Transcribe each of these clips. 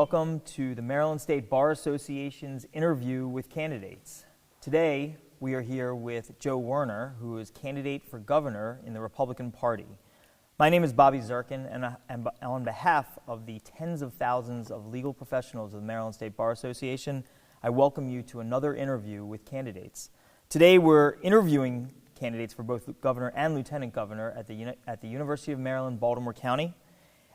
welcome to the Maryland State Bar Association's interview with candidates. Today, we are here with Joe Werner, who is candidate for governor in the Republican Party. My name is Bobby Zirkin, and on behalf of the tens of thousands of legal professionals of the Maryland State Bar Association, I welcome you to another interview with candidates. Today, we're interviewing candidates for both governor and lieutenant governor at the University of Maryland, Baltimore County.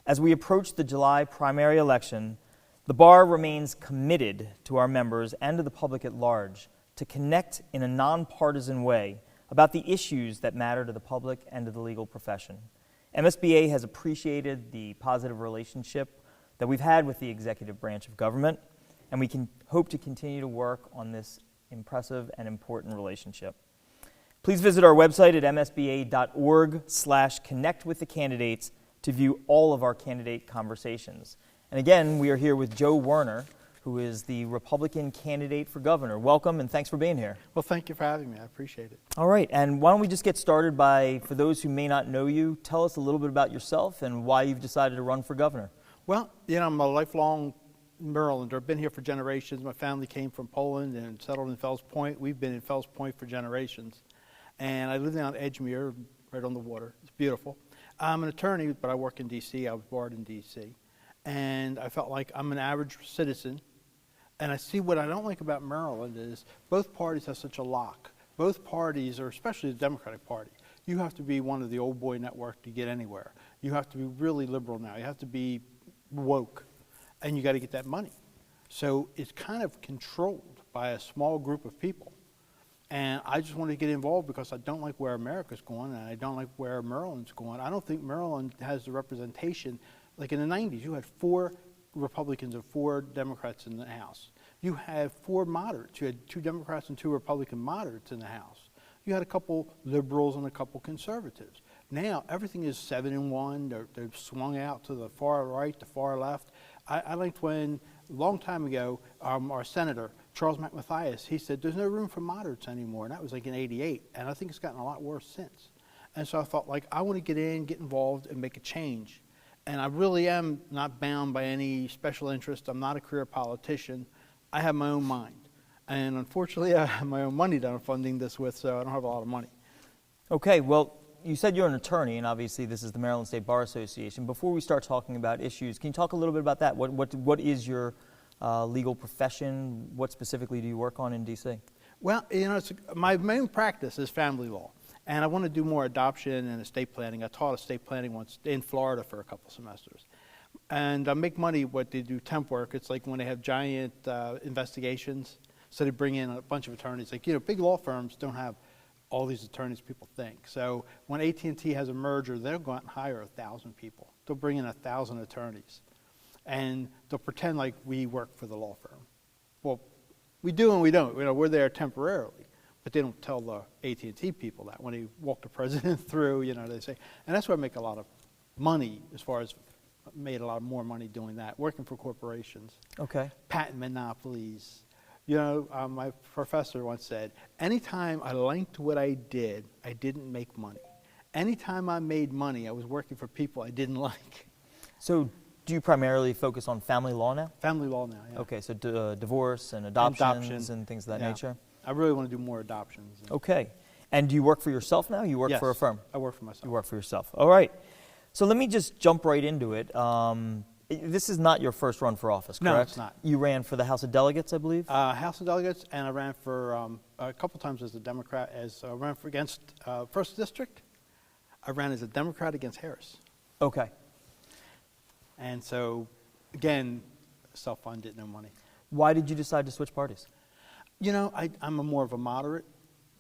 As we approach the July primary election, the Bar remains committed to our members and to the public at large to connect in a nonpartisan way about the issues that matter to the public and to the legal profession. MSBA has appreciated the positive relationship that we've had with the executive branch of government, and we can hope to continue to work on this impressive and important relationship. Please visit our website at msba.org/connect with the candidates to view all of our candidate conversations. And again, we are here with Joe Werner, who is the Republican candidate for governor. Welcome, and thanks for being here. Well, thank you for having me. I appreciate it. All right, and why don't we just get started by, for those who may not know you, tell us a little bit about yourself and why you've decided to run for governor. Well, I'm a lifelong Marylander. I've been here for generations. My family came from Poland and settled in Fells Point. We've been in Fells Point for generations. And I live down Edgemere, right on the water. It's beautiful. I'm an attorney, but I work in D.C. I was barred in D.C. And I felt like I'm an average citizen. And I see what I don't like about Maryland is both parties have such a lock. Both parties, or especially the Democratic Party, you have to be one of the old boy network to get anywhere. You have to be really liberal now. You have to be woke. And you got to get that money. So it's kind of controlled by a small group of people. And I just want to get involved because I don't like where America's going and I don't like where Maryland's going. I don't think Maryland has the representation. Like in the 90s, you had 4 Republicans and 4 Democrats in the House. You had 4 moderates. You had 2 Democrats and 2 Republican moderates in the House. You had a couple liberals and a couple conservatives. Now everything is 7-1. They've swung out to the far right, the far left. I liked when, a long time ago, our senator, Charles McMathias, he said, there's no room for moderates anymore. And that was like in '88. And I think it's gotten a lot worse since. And so I felt like I want to get involved, and make a change. And I really am not bound by any special interest. I'm not a career politician. I have my own mind. And unfortunately, I have my own money that I'm funding this with, so I don't have a lot of money. Okay, well, you said you're an attorney, and obviously this is the Maryland State Bar Association. Before we start talking about issues, can you talk a little bit about that? What is your legal profession? What specifically do you work on in D.C.? Well, my main practice is family law, and I want to do more adoption and estate planning. I taught estate planning once in Florida for a couple semesters. And I make money what they do temp work. It's like when they have giant investigations, so they bring in a bunch of attorneys. Like, big law firms don't have all these attorneys people think. So when AT&T has a merger, they'll go out and hire 1,000 people. They'll bring in 1,000 attorneys. And they'll pretend like we work for the law firm. Well, we do and we don't. We're there temporarily. But they don't tell the AT&T people that. When they walk the president through, they say. And that's where I make a lot of money, as far as made a lot more money doing that, working for corporations. Okay. Patent monopolies. My professor once said, anytime I liked what I did, I didn't make money. Anytime I made money, I was working for people I didn't like. So do you primarily focus on family law now? Family law now, yeah. Okay, so divorce and adoptions and things of that nature? I really want to do more adoptions. Okay. And do you work for yourself now? You work for a firm? I work for myself. You work for yourself. All right. So let me just jump right into it. This is not your first run for office, correct? No, it's not. You ran for the House of Delegates, I believe? House of Delegates, and I ran for a couple times as a Democrat. I ran against 1st District. I ran as a Democrat against Harris. Okay. And so, again, self-funded, no money. Why did you decide to switch parties? I'm more of a moderate,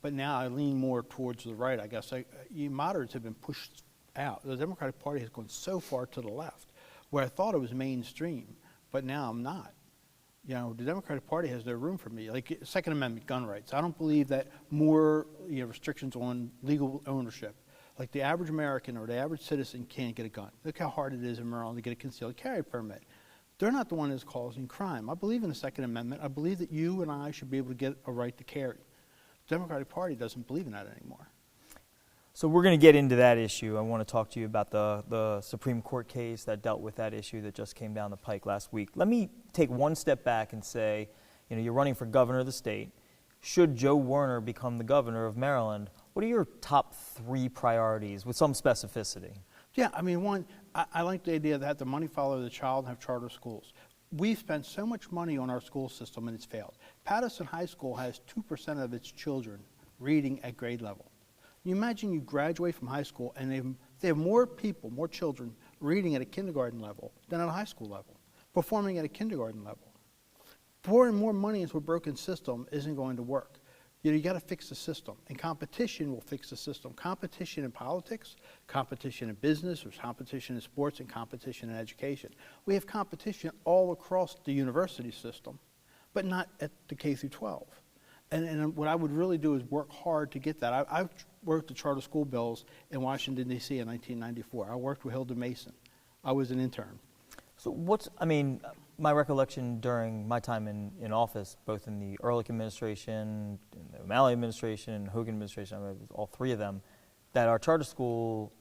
but now I lean more towards the right, I guess. Moderates have been pushed out. The Democratic Party has gone so far to the left, where I thought it was mainstream, but now I'm not. The Democratic Party has no room for me. Like Second Amendment gun rights. I don't believe that more restrictions on legal ownership. Like the average American or the average citizen can't get a gun. Look how hard it is in Maryland to get a concealed carry permit. They're not the one that's causing crime. I believe in the Second Amendment. I believe that you and I should be able to get a right to carry. The Democratic Party doesn't believe in that anymore. So we're going to get into that issue. I want to talk to you about the Supreme Court case that dealt with that issue that just came down the pike last week. Let me take one step back and say, you're running for governor of the state. Should Joe Werner become the governor of Maryland, what are your top 3 priorities with some specificity? Yeah, one, I like the idea that the money follow the child and have charter schools. We've spent so much money on our school system and it's failed. Patterson High School has 2% of its children reading at grade level. You imagine you graduate from high school and they have more children reading at a kindergarten level than at a high school level, performing at a kindergarten level. Pouring more money into a broken system isn't going to work. You got to fix the system, and competition will fix the system. Competition in politics, competition in business, there's competition in sports, and competition in education. We have competition all across the university system, but not at the K through 12. And what I would really do is work hard to get that. I've worked the charter school bills in Washington, D.C. in 1994. I worked with Hilda Mason. I was an intern. So my recollection during my time in office, both in the Ehrlich administration, in the O'Malley administration, Hogan administration, all 3 of them, that our charter school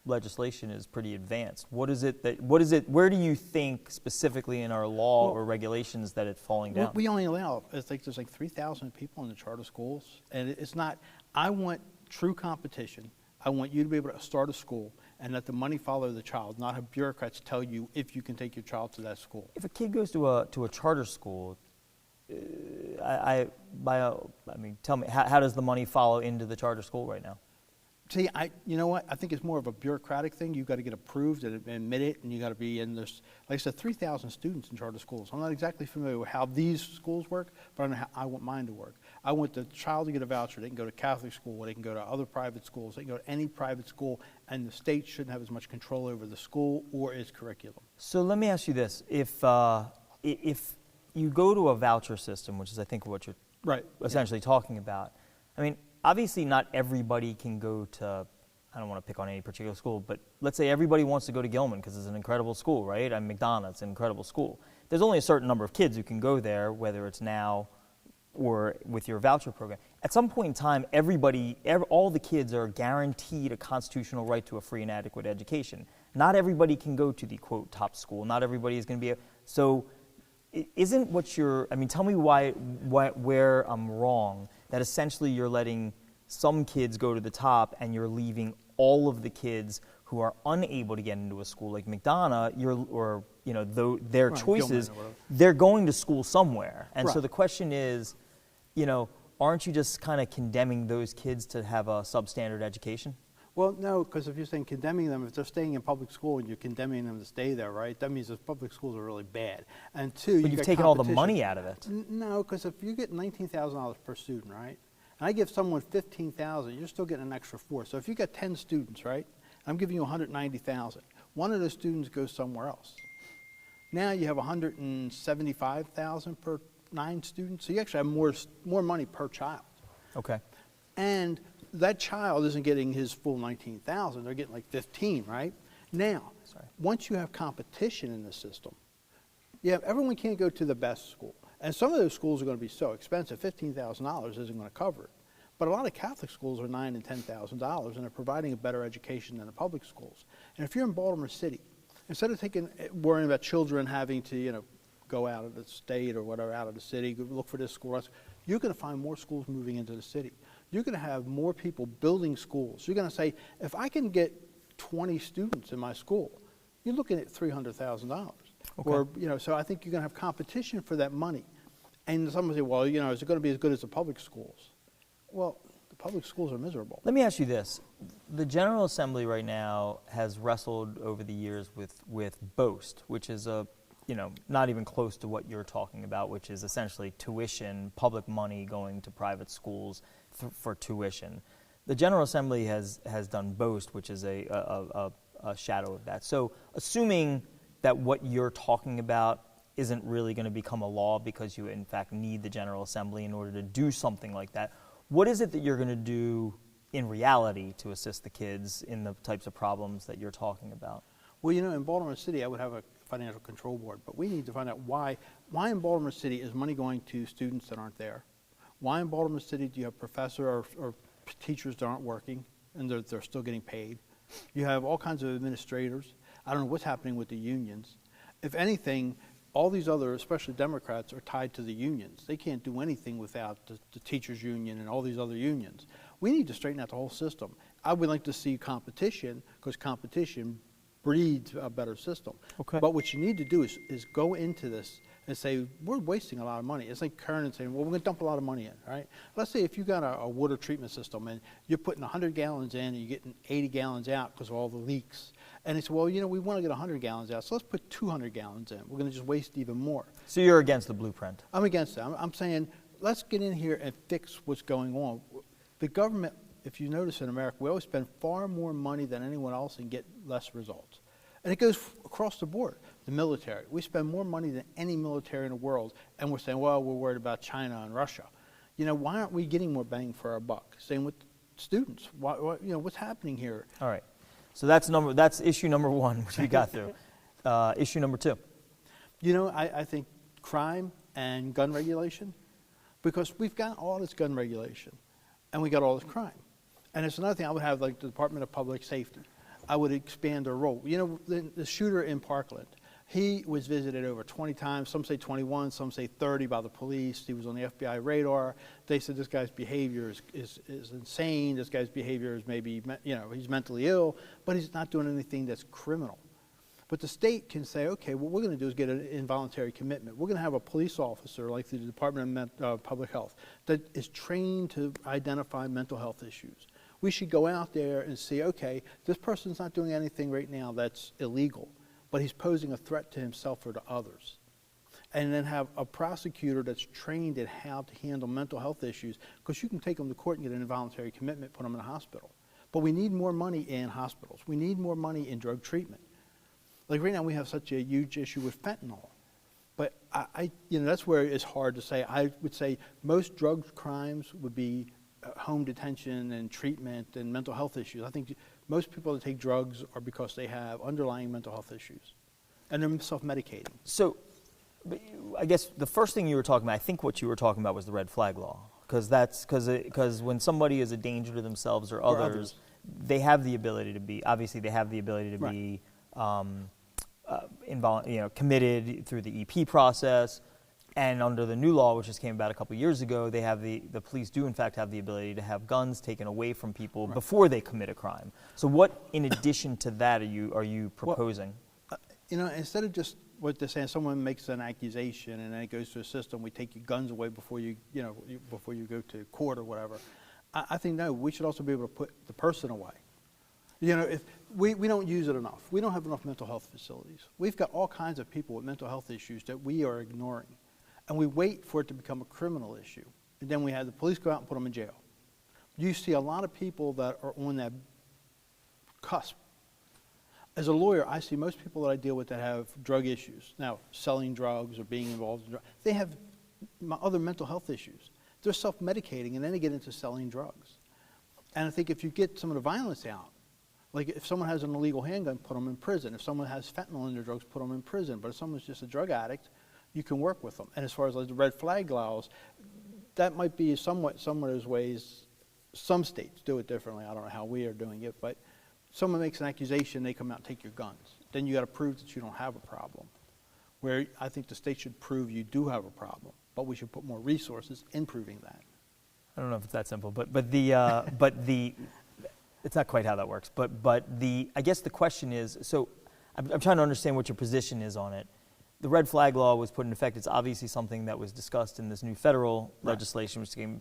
legislation is pretty advanced. Where do you think specifically in our law or regulations that it's falling down? We only allow, there's 3,000 people in the charter schools, and it's not, I want true competition. I want you to be able to start a school and let the money follow the child, not have bureaucrats tell you if you can take your child to that school. If a kid goes to a charter school, tell me, how does the money follow into the charter school right now? See, you know what? I think it's more of a bureaucratic thing. You've got to get approved and admit it, and you got to be in this. Like I said, 3,000 students in charter schools. I'm not exactly familiar with how these schools work, but I know how I want mine to work. I want the child to get a voucher. They can go to Catholic school, they can go to other private schools, they can go to any private school, and the state shouldn't have as much control over the school or its curriculum. So let me ask you this: if you go to a voucher system, which is I think what you're essentially talking about, obviously not everybody can go to, I don't want to pick on any particular school, but let's say everybody wants to go to Gilman because it's an incredible school, right? McDonough, it's an incredible school. There's only a certain number of kids who can go there, whether it's now or with your voucher program. At some point in time, all the kids are guaranteed a constitutional right to a free and adequate education. Not everybody can go to the, quote, top school. Not everybody is going to be, so isn't what tell me where I'm wrong, that essentially you're letting some kids go to the top and you're leaving all of the kids who are unable to get into a school like McDonough, their choices, they're going to school somewhere. And so the question is, aren't you just kind of condemning those kids to have a substandard education? Well, no, because if you're saying condemning them, if they're staying in public school and you're condemning them to stay there, right, that means the public schools are really bad. And 2, but you've taken all the money out of it. No, because if you get $19,000 per student, right, and I give someone $15,000, you're still getting an extra 4. So if you got 10 students, right, I'm giving you $190,000. One of those students goes somewhere else. Now you have $175,000 per 9 students. So you actually have more money per child. Okay. And that child isn't getting his full $19,000. They're getting like 15, right? Now, once you have competition in the system, everyone can't go to the best school. And some of those schools are going to be so expensive, $15,000 isn't going to cover it. But a lot of Catholic schools are $9,000 and $10,000, and they're providing a better education than the public schools. And if you're in Baltimore City, instead of worrying about children having to, go out of the state or whatever, out of the city, look for this school, you're going to find more schools moving into the city. You're going to have more people building schools. You're going to say, if I can get 20 students in my school, you're looking at $300,000. Okay. Or, so I think you're going to have competition for that money. And someone say, well, is it going to be as good as the public schools? Well, the public schools are miserable. Let me ask you this. The General Assembly right now has wrestled over the years with BOST, which is not even close to what you're talking about, which is essentially tuition, public money going to private schools for tuition. The General Assembly has done BOST, which is a shadow of that. So assuming that what you're talking about isn't really going to become a law because you in fact need the General Assembly in order to do something like that, what is it that you're going to do in reality to assist the kids in the types of problems that you're talking about? Well, in Baltimore City, I would have a financial control board, but we need to find out why in Baltimore City is money going to students that aren't there? Why in Baltimore City do you have professors or teachers that aren't working? and they're still getting paid. You have all kinds of administrators. I don't know what's happening with the unions. If anything, all these other, especially Democrats, are tied to the unions. They can't do anything without the teachers union and all these other unions. We need to straighten out the whole system. I would like to see competition, because competition breeds a better system. Okay. But what you need to do is go into this and say, we're wasting a lot of money. It's like Kernan saying, well, we're going to dump a lot of money in, right? Let's say if you got a water treatment system and you're putting 100 gallons in and you're getting 80 gallons out because of all the leaks. And it's, well, we want to get 100 gallons out, so let's put 200 gallons in. We're going to just waste even more. So you're against the blueprint? I'm against that. I'm saying, let's get in here and fix what's going on. The government, if you notice in America, we always spend far more money than anyone else and get less results. And it goes across the board. The military, we spend more money than any military in the world, and we're saying, well, we're worried about China and Russia. Why aren't we getting more bang for our buck? Same with students. What's happening here? All right. So that's issue number one, which we got through. Issue number two. I think crime and gun regulation, because we've got all this gun regulation, and we got all this crime. And it's another thing I would have, like the Department of Public Safety. I would expand their role. The shooter in Parkland, he was visited over 20 times. Some say 21, some say 30 by the police. He was on the FBI radar. They said this guy's behavior is insane. This guy's behavior is maybe, he's mentally ill, but he's not doing anything that's criminal. But the state can say, okay, what we're going to do is get an involuntary commitment. We're going to have a police officer, like the Department of Public Health, that is trained to identify mental health issues. We should go out there and see, okay, this person's not doing anything right now that's illegal, but he's posing a threat to himself or to others. And then have a prosecutor that's trained in how to handle mental health issues, because you can take them to court and get an involuntary commitment, put them in a hospital. But we need more money in hospitals. We need more money in drug treatment. Like right now we have such a huge issue with fentanyl. But that's where it's hard to say. I would say most drug crimes would be home detention and treatment and mental health issues. I think most people that take drugs are because they have underlying mental health issues, and they're self-medicating. So, I guess the first thing you were talking about, I think what you were talking about was the red flag law, because when somebody is a danger to themselves or others, they have the ability to be Right. Committed through the EP process. And under the new law, which just came about a couple years ago, they have the police do in fact have the ability to have guns taken away from people before they commit a crime. So what, in addition to that, are you proposing? Well, instead of just what they're saying, someone makes an accusation and then it goes to a system, we take your guns away before you go to court or whatever. I think no, we should also be able to put the person away. If we don't use it enough. We don't have enough mental health facilities. We've got all kinds of people with mental health issues that we are ignoring. And we wait for it to become a criminal issue. And then we have the police go out and put them in jail. You see a lot of people that are on that cusp. As a lawyer, I see most people that I deal with that have drug issues. Now, selling drugs or being involved in drugs. They have other mental health issues. They're self-medicating, and then they get into selling drugs. And I think if you get some of the violence out, like if someone has an illegal handgun, put them in prison. If someone has fentanyl in their drugs, put them in prison. But if someone's just a drug addict, you can work with them. And as far as like the red flag laws, that might be some of those ways. Some states do it differently. I don't know how we are doing it, but someone makes an accusation, they come out and take your guns. Then you got to prove that you don't have a problem. Where I think the state should prove you do have a problem, but we should put more resources in proving that. I don't know if it's that simple, but it's not quite how that works. But I guess the question is, so I'm trying to understand what your position is on it. The red flag law was put in effect. It's obviously something that was discussed in this new federal legislation, which gave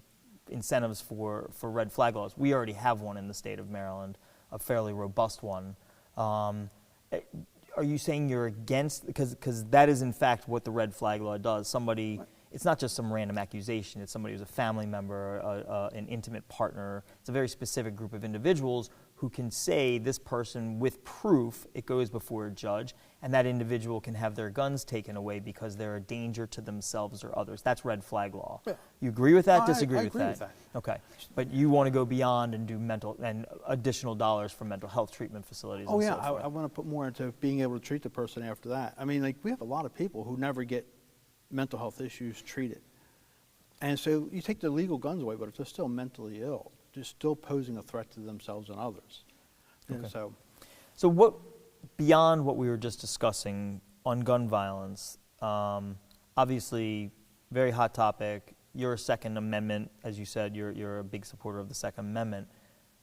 incentives for red flag laws. We already have one in the state of Maryland, a fairly robust one. Are you saying you're against, because that is in fact what the red flag law does. Somebody, it's not just some random accusation, it's somebody who's a family member, an intimate partner. It's a very specific group of individuals who can say this person with proof, it goes before a judge, and that individual can have their guns taken away because they're a danger to themselves or others. That's red flag law. Yeah. You agree with that? Disagree with that? I agree with that. Okay. But you want to go beyond and do additional dollars for mental health treatment facilities. Oh, yeah. I want to put more into being able to treat the person after that. I mean, like, we have a lot of people who never get mental health issues treated. And so you take the legal guns away, but if they're still mentally ill, They're still posing a threat to themselves and others. And Okay. So what, beyond what we were just discussing on gun violence, obviously very hot topic. You're a Second Amendment, as you said, you're a big supporter of the Second Amendment.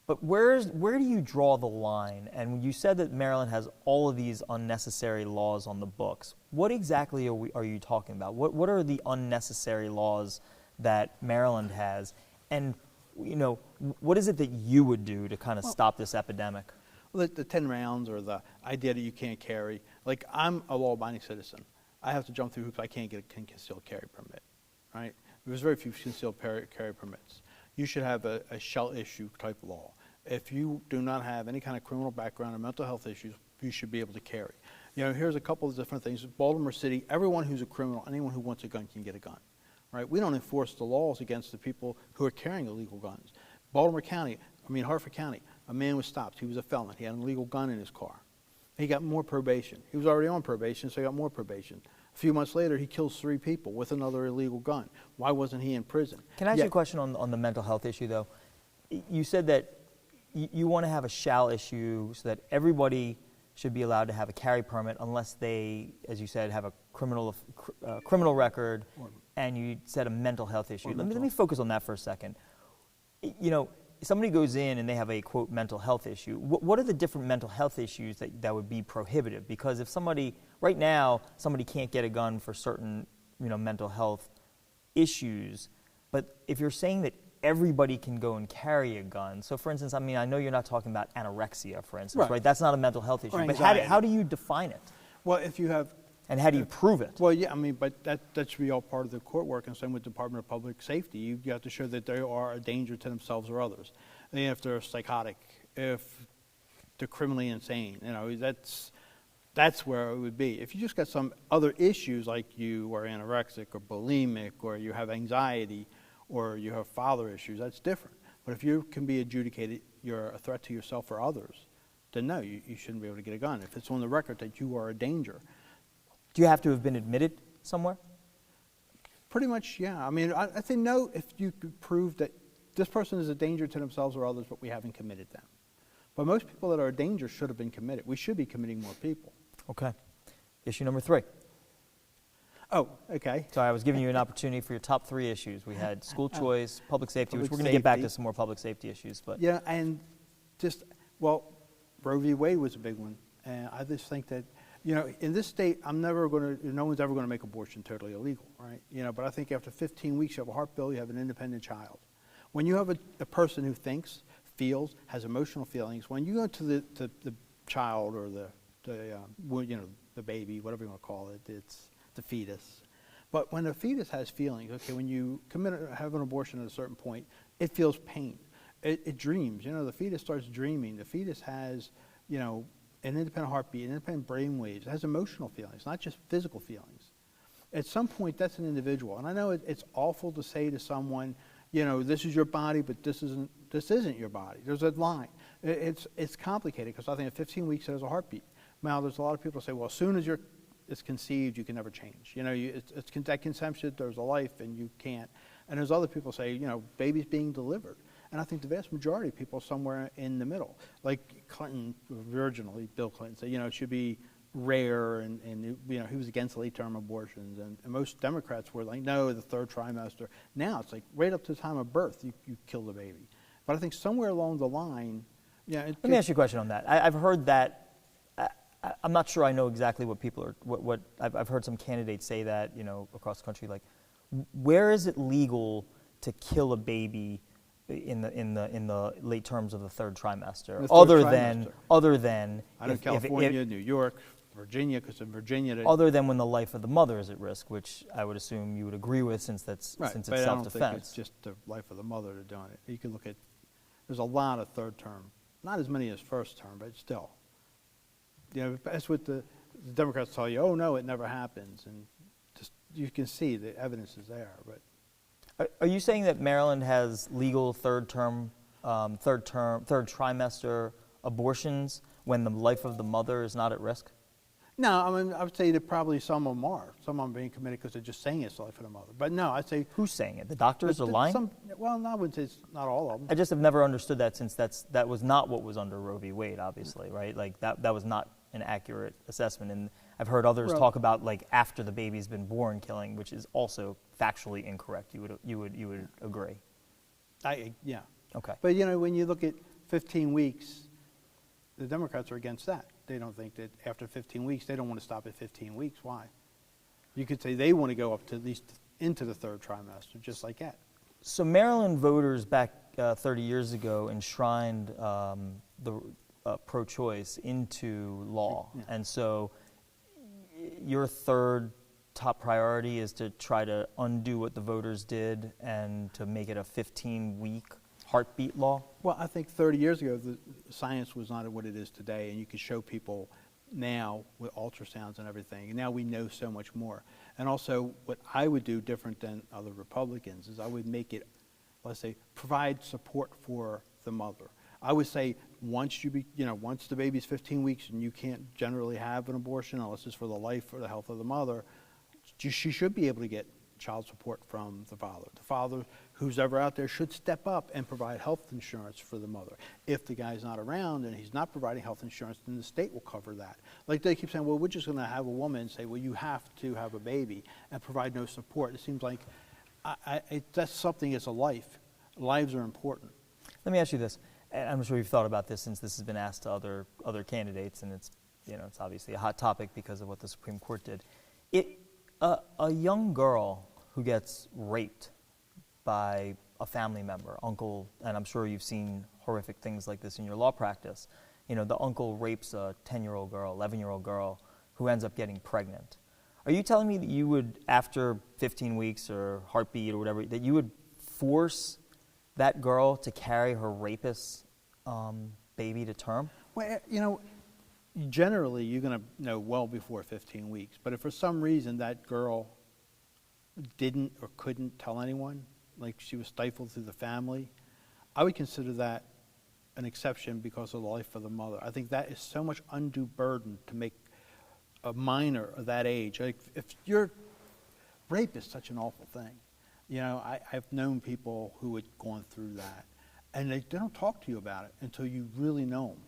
But where do you draw the line? And you said that Maryland has all of these unnecessary laws on the books. What exactly are you talking about? What are the unnecessary laws that Maryland has? And, you know, what is it that you would do to kind of stop this epidemic? Well, the 10 rounds or the idea that you can't carry. Like, I'm a law-abiding citizen. I have to jump through hoops. I can't get a concealed carry permit, right? There's very few concealed carry permits. You should have a shall issue type law. If you do not have any kind of criminal background or mental health issues, you should be able to carry. You know, here's a couple of different things. Baltimore City, everyone who's a criminal, anyone who wants a gun can get a gun, right? We don't enforce the laws against the people who are carrying illegal guns. Hartford County, a man was stopped. He was a felon. He had an illegal gun in his car. He got more probation. He was already on probation, so he got more probation. A few months later, he kills 3 people with another illegal gun. Why wasn't he in prison? Can I ask you a question on the mental health issue, though? You said that you want to have a shall issue so that everybody should be allowed to have a carry permit unless they, as you said, have a criminal record, and you said a mental health issue. Let me focus on that for a second. You know, somebody goes in and they have a, quote, mental health issue. What are the different mental health issues that would be prohibitive? Because if somebody, right now, somebody can't get a gun for certain, you know, mental health issues, but if you're saying that everybody can go and carry a gun, so for instance, I mean, I know you're not talking about anorexia, for instance, right? That's not a mental health issue, but how do you define it? Well, if you have... And how do you prove it? Well, yeah, I mean, but that should be all part of the court work, and same with Department of Public Safety. You have to show that they are a danger to themselves or others. And if they're psychotic, if they're criminally insane, you know, that's where it would be. If you just got some other issues like you are anorexic or bulimic or you have anxiety or you have father issues, that's different. But if you can be adjudicated you're a threat to yourself or others, then no, you shouldn't be able to get a gun. If it's on the record that you are a danger. Do you have to have been admitted somewhere? Pretty much, yeah. I mean, I think no if you could prove that this person is a danger to themselves or others, but we haven't committed them. But most people that are a danger should have been committed. We should be committing more people. Okay. Issue number 3. Oh, okay. Sorry, I was giving you an opportunity for your top 3 issues. We had school choice, public safety, which we're going to get back to some more public safety issues. But yeah, and Roe v. Wade was a big one. And I just think that, you know, in this state, no one's ever going to make abortion totally illegal, right? You know, but I think after 15 weeks, you have a heart bill, you have an independent child. When you have a person who thinks, feels, has emotional feelings, when you go to the child or the baby, whatever you want to call it, it's the fetus. But when a fetus has feelings, okay, when you have an abortion at a certain point, it feels pain. It dreams. You know, the fetus starts dreaming. The fetus has, you know, an independent heartbeat, independent brain waves. It has emotional feelings, not just physical feelings. At some point, that's an individual. And I know it's awful to say to someone, you know, this is your body, but this isn't your body. There's a line. It's complicated because I think at 15 weeks there's a heartbeat. Now, there's a lot of people who say, well, as soon as it's conceived, you can never change. You know, that conception, there's a life, and you can't. And there's other people say, you know, baby's being delivered. And I think the vast majority of people are somewhere in the middle. Like Clinton, originally, Bill Clinton said, you know, it should be rare, and you know, he was against late-term abortions. And most Democrats were like, no, the 3rd trimester. Now it's like right up to the time of birth, you kill the baby. But I think somewhere along the line, yeah. Let me ask you a question on that. I've heard that. I'm not sure I know exactly what people are. What I've heard some candidates say that, you know, across the country. Like, where is it legal to kill a baby in the late terms of the 3rd trimester? Other than I know California, New York, Virginia, because in Virginia. Other than when the life of the mother is at risk, which I would assume you would agree with, since it's right, self-defense. But I don't think it's just the life of the mother that's doing it. You can look at. There's a lot of 3rd term, not as many as 1st term, but still. You know, that's what the Democrats tell you. Oh no, it never happens, and just you can see the evidence is there. But are you saying that Maryland has legal third trimester abortions when the life of the mother is not at risk? No, I mean, I would say that probably some of them are. Some of them are being committed because they're just saying it's the life of the mother. But no, I'd say... Who's saying it? The doctors are lying? Well, no, I wouldn't say it's not all of them. I just have never understood that, since that was not what was under Roe v. Wade, obviously, right? Like that was not an accurate assessment. And I've heard others talk about like after the baby's been born killing, which is also factually incorrect. You would agree? Yeah. Okay. But you know, when you look at 15 weeks, the Democrats are against that. They don't think that after 15 weeks, they don't want to stop at 15 weeks. Why? You could say they want to go up to at least into the third trimester, just like that. So Maryland voters back 30 years ago enshrined the pro-choice into law. Yeah. And so your third top priority is to try to undo what the voters did and to make it a 15-week heartbeat law? Well, I think 30 years ago, the science was not what it is today, and you could show people now with ultrasounds and everything, and now we know so much more. And also, what I would do different than other Republicans is I would make it, let's say, provide support for the mother. I would say once once the baby's 15 weeks and you can't generally have an abortion unless it's for the life or the health of the mother, she should be able to get child support from the father. The father, who's ever out there, should step up and provide health insurance for the mother. If the guy's not around and he's not providing health insurance, then the state will cover that. Like they keep saying, well, we're just going to have a woman say, well, you have to have a baby and provide no support. It seems like that's something as a life. Lives are important. Let me ask you this. And I'm sure you've thought about this since this has been asked to other candidates, and it's obviously a hot topic because of what the Supreme Court did. A young girl who gets raped by a family member, uncle, and I'm sure you've seen horrific things like this in your law practice. The uncle rapes a 10-year-old girl, 11-year-old girl who ends up getting pregnant. Are you telling me that you would, after 15 weeks or heartbeat or whatever, that you would force that girl to carry her rapist's baby to term? Well, generally you're going to know well before 15 weeks. But if for some reason that girl didn't or couldn't tell anyone, like she was stifled through the family, I would consider that an exception because of the life of the mother. I think that is so much undue burden to make a minor of that age. Like if rape is such an awful thing. I've known people who had gone through that, and they don't talk to you about it until you really know them.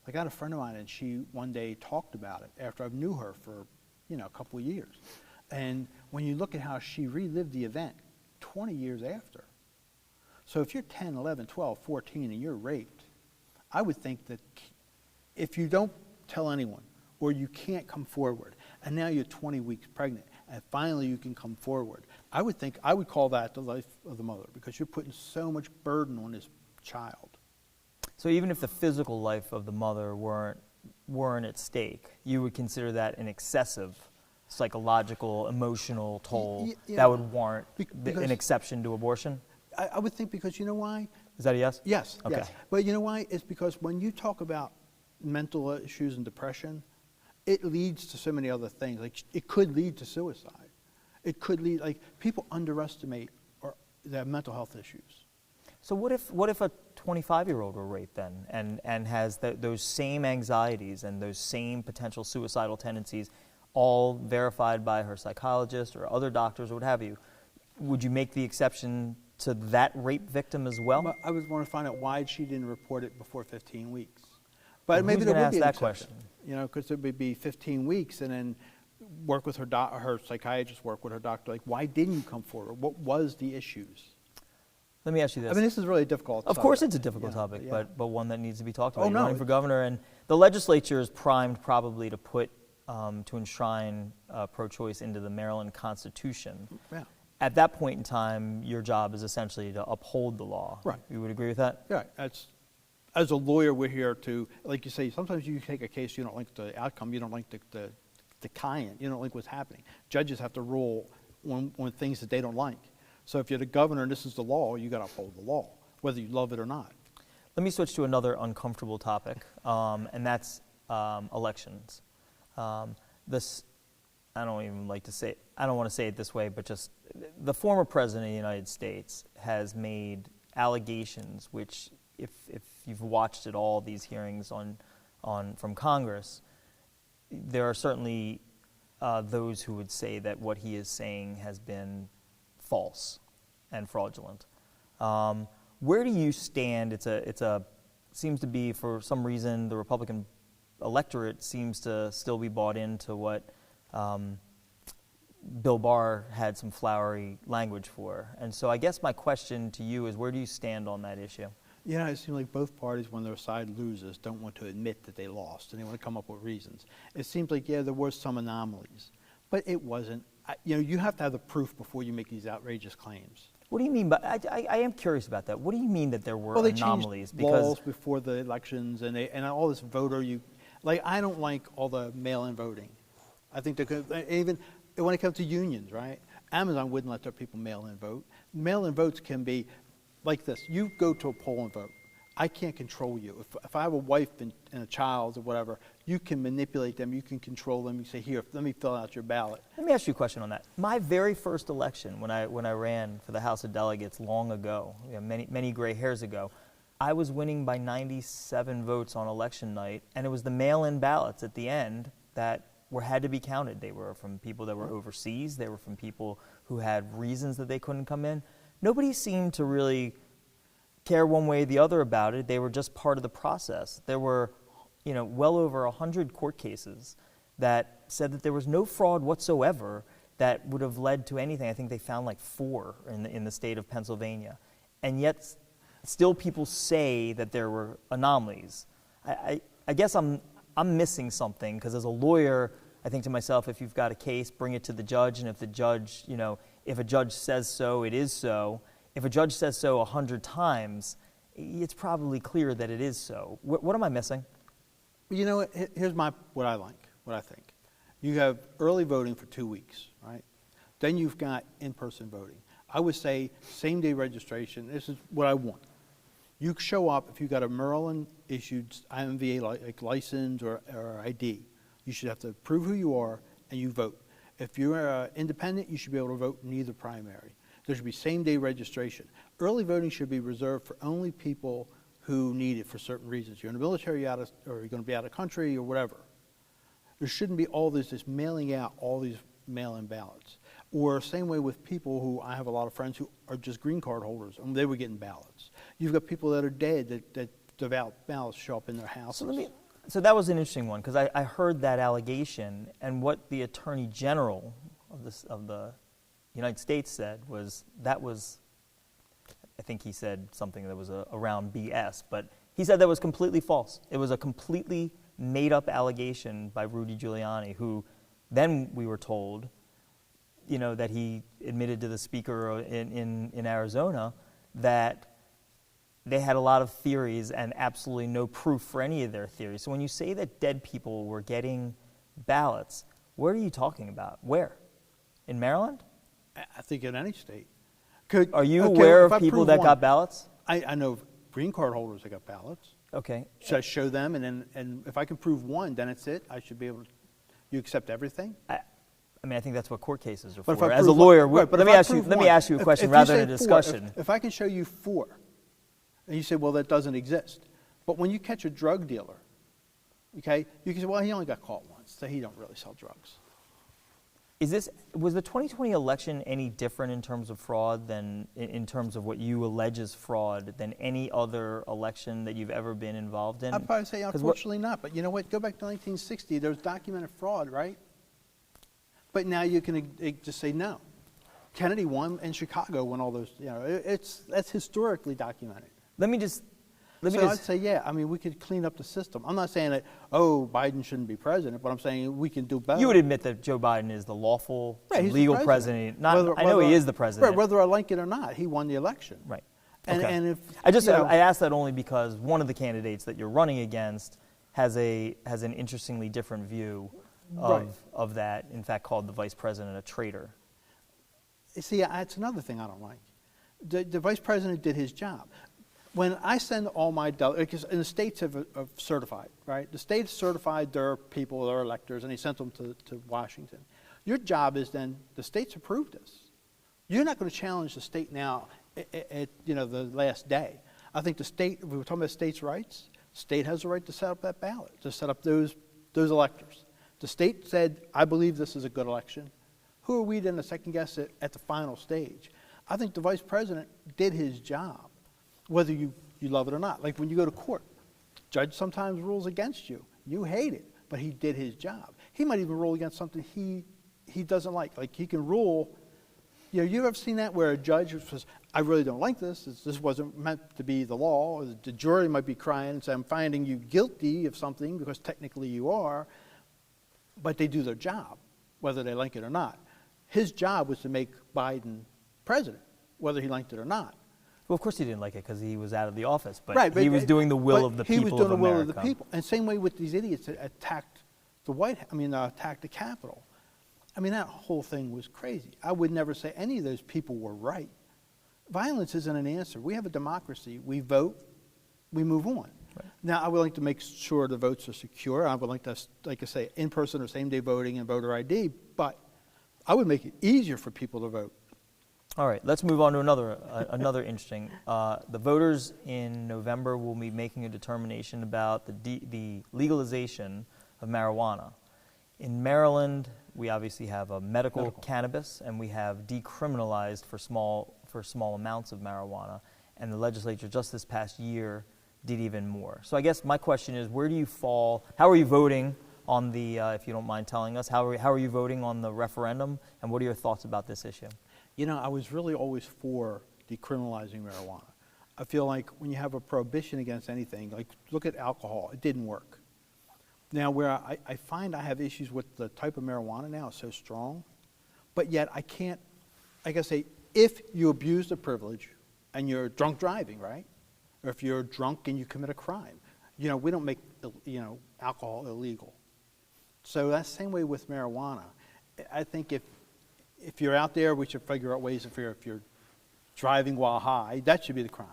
Like I had a friend of mine, and she one day talked about it after I knew her for, a couple of years. And when you look at how she relived the event 20 years after. So if you're 10, 11, 12, 14, and you're raped, I would think that if you don't tell anyone, or you can't come forward, and now you're 20 weeks pregnant, and finally you can come forward, I would call that the life of the mother, because you're putting so much burden on this child. So even if the physical life of the mother weren't at stake, you would consider that an excessive psychological, emotional toll that would warrant an exception to abortion? I would think, because you know why? Is that a yes? Yes. Okay. Yes. But you know why? It's because when you talk about mental issues and depression, it leads to so many other things. Like it could lead to suicide. It could lead, like people underestimate their mental health issues. So what if a 25-year-old were raped then and has those same anxieties and those same potential suicidal tendencies, all verified by her psychologist or other doctors or what have you? Would you make the exception to that rape victim as well? I would want to find out why she didn't report it before 15 weeks. But maybe who's there would be an that exception. Question? Because it would be 15 weeks, and then work with her psychiatrist, work with her doctor. Like, why didn't you come forward? What was the issues? Let me ask you this. I mean, this is really a difficult topic. Of course it's a difficult topic, but one that needs to be talked about. Oh, You're running for governor, and the legislature is primed probably to to enshrine pro-choice into the Maryland Constitution. Yeah. At that point in time, your job is essentially to uphold the law. Right. You would agree with that? Yeah. As a lawyer, we're here to, like you say, sometimes you take a case, you don't like the outcome, you don't like the client, you don't like what's happening. Judges have to rule on things that they don't like. So if you're the governor and this is the law, you got to uphold the law, whether you love it or not. Let me switch to another uncomfortable topic, and that's elections. I don't even like to say, I don't want to say it this way, but just the former president of the United States has made allegations which, if you've watched at all these hearings from Congress, there are certainly those who would say that what he is saying has been false and fraudulent. Where do you stand? Seems to be, for some reason, the Republican electorate seems to still be bought into what Bill Barr had some flowery language for. And so I guess my question to you is, where do you stand on that issue? You know, it seems like both parties, when their side loses, don't want to admit that they lost, and they want to come up with reasons. It seems like, yeah, there were some anomalies, but it wasn't. You know, you have to have the proof before you make these outrageous claims. What do you mean? But I am curious about that. What do you mean that there were anomalies? Changed laws before the elections, and all this voter. I don't like all the mail-in voting. I think even when it comes to unions, right? Amazon wouldn't let their people mail-in vote. Mail-in votes can be like this. You go to a poll and vote. I can't control you. If I have a wife and a child or whatever, you can manipulate them. You can control them. You say, here, let me fill out your ballot. Let me ask you a question on that. My very first election, when I ran for the House of Delegates long ago, many gray hairs ago, I was winning by 97 votes on election night, and it was the mail-in ballots at the end that had to be counted. They were from people that were overseas. They were from people who had reasons that they couldn't come in. Nobody seemed to really care one way or the other about it. They were just part of the process. There were, well over 100 court cases that said that there was no fraud whatsoever that would have led to anything. I think they found like 4 in the state of Pennsylvania. And yet still people say that there were anomalies. I guess I'm missing something, because as a lawyer, I think to myself, if you've got a case, bring it to the judge, and if the judge, if a judge says so, it is so. If a judge says so 100 times, it's probably clear that it is so. What am I missing? You know, here's what I think. You have early voting for 2 weeks, right? Then you've got in-person voting. I would say same-day registration. This is what I want. You show up if you've got a Maryland-issued IMVA license or ID. You should have to prove who you are, and you vote. If you're independent, you should be able to vote in either primary. There should be same-day registration. Early voting should be reserved for only people who need it for certain reasons. You're in the military, or you're going to be out of country, or whatever. There shouldn't be all this mailing out all these mail-in ballots. Or same way with people who, I have a lot of friends who are just green card holders, and they were getting ballots. You've got people that are dead that the ballots show up in their houses. So that was an interesting one, because I heard that allegation, and what the Attorney General of the United States said was, I think he said something that was around BS, but he said that was completely false. It was a completely made-up allegation by Rudy Giuliani, who then we were told, that he admitted to the speaker in Arizona that they had a lot of theories and absolutely no proof for any of their theories. So when you say that dead people were getting ballots, what are you talking about? Where? In Maryland? I think in any state. Are you aware of people that got ballots? I know green card holders that got ballots. Okay. Should I show them, and if I can prove one, then it's it? I should be able to. You accept everything? I think that's what court cases are for. As a lawyer, let me ask you a question rather than a discussion. If I can show you 4, and you say, well, that doesn't exist. But when you catch a drug dealer, okay, you can say, well, he only got caught once, so he don't really sell drugs. Was the 2020 election any different in terms of fraud than, in terms of what you allege is fraud, than any other election that you've ever been involved in? I'd probably say, unfortunately not. But you know what? Go back to 1960. There's documented fraud, right? But now you can just say no. Kennedy won in Chicago when all those, that's historically documented. I'd say, yeah, we could clean up the system. I'm not saying that, Biden shouldn't be president, but I'm saying we can do better. You would admit that Joe Biden is the lawful, legal president. I know he is the president. Right, whether I like it or not, he won the election. Right. Okay. And I asked that only because one of the candidates that you're running against has an interestingly different view of that, in fact, called the vice president a traitor. See, it's another thing I don't like. The vice president did his job. When I send all my delegates, and the states have certified, right? The states certified their people, their electors, and they sent them to Washington. Your job is then, the states approved this. You're not going to challenge the state now at the last day. I think the state, if we were talking about states' rights, the state has the right to set up that ballot, to set up those electors. The state said, I believe this is a good election. Who are we then to second guess it at the final stage? I think the vice president did his job, whether you love it or not. Like when you go to court, judge sometimes rules against you. You hate it, but he did his job. He might even rule against something he doesn't like. Like he can rule, you ever seen that where a judge says, I really don't like this. This wasn't meant to be the law. Or the jury might be crying and say, I'm finding you guilty of something because technically you are, but they do their job, whether they like it or not. His job was to make Biden president, whether he liked it or not. Well, of course he didn't like it because he was out of the office, but right, he was doing the will of the people of America. He was doing the will of the people. And same way with these idiots that attacked attacked the Capitol. I mean, that whole thing was crazy. I would never say any of those people were right. Violence isn't an answer. We have a democracy. We vote. We move on. Right. Now, I would like to make sure the votes are secure. I would like to, like I say, in-person or same-day voting and voter ID, but I would make it easier for people to vote. All right, let's move on to another interesting. The voters in November will be making a determination about the legalization of marijuana. In Maryland, we obviously have a medical cannabis, and we have decriminalized for small amounts of marijuana. And the legislature just this past year did even more. So I guess my question is, where do you fall? How are you voting on the? If you don't mind telling us, how are you voting on the referendum? And what are your thoughts about this issue? I was really always for decriminalizing marijuana. I feel like when you have a prohibition against anything, like look at alcohol, it didn't work. Now, where I find I have issues with the type of marijuana now is so strong, but yet I can't, like I say, if you abuse the privilege and you're drunk driving, right? Or if you're drunk and you commit a crime, we don't make, alcohol illegal. So that's the same way with marijuana. I think if you're out there, we should figure out ways if you're driving while high, that should be the crime.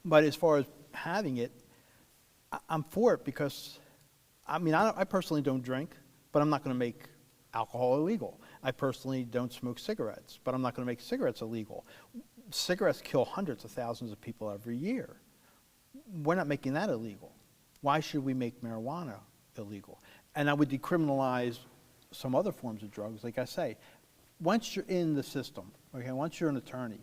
But as far as having it, I'm for it because, I personally don't drink, but I'm not going to make alcohol illegal. I personally don't smoke cigarettes, but I'm not going to make cigarettes illegal. Cigarettes kill hundreds of thousands of people every year. We're not making that illegal. Why should we make marijuana illegal? And I would decriminalize some other forms of drugs, like I say. Once you're in the system, okay, once you're an attorney,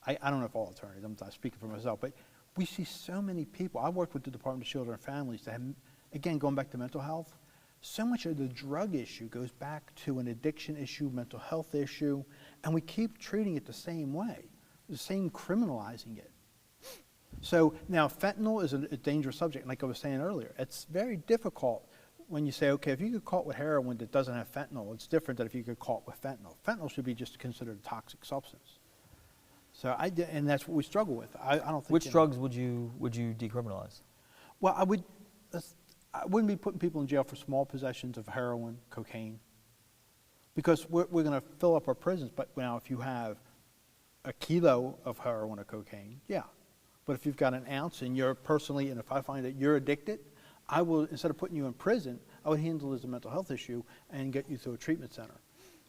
I don't know if all attorneys, I'm not speaking for myself, but we see so many people. I worked with the Department of Children and Families that have, again, going back to mental health, so much of the drug issue goes back to an addiction issue, mental health issue, and we keep treating it the same way, the same criminalizing it. So now fentanyl is a dangerous subject, like I was saying earlier. It's very difficult when you say, okay, if you get caught with heroin that doesn't have fentanyl, it's different than if you get caught with fentanyl. Fentanyl should be just considered a toxic substance. So and that's what we struggle with. I don't think. Which drugs would you decriminalize? Well, I wouldn't be putting people in jail for small possessions of heroin, cocaine, because we're going to fill up our prisons. But now, if you have a kilo of heroin or cocaine, yeah. But if you've got an ounce and you're personally, and if I find that you're addicted, I will, instead of putting you in prison, I would handle it as a mental health issue and get you to a treatment center.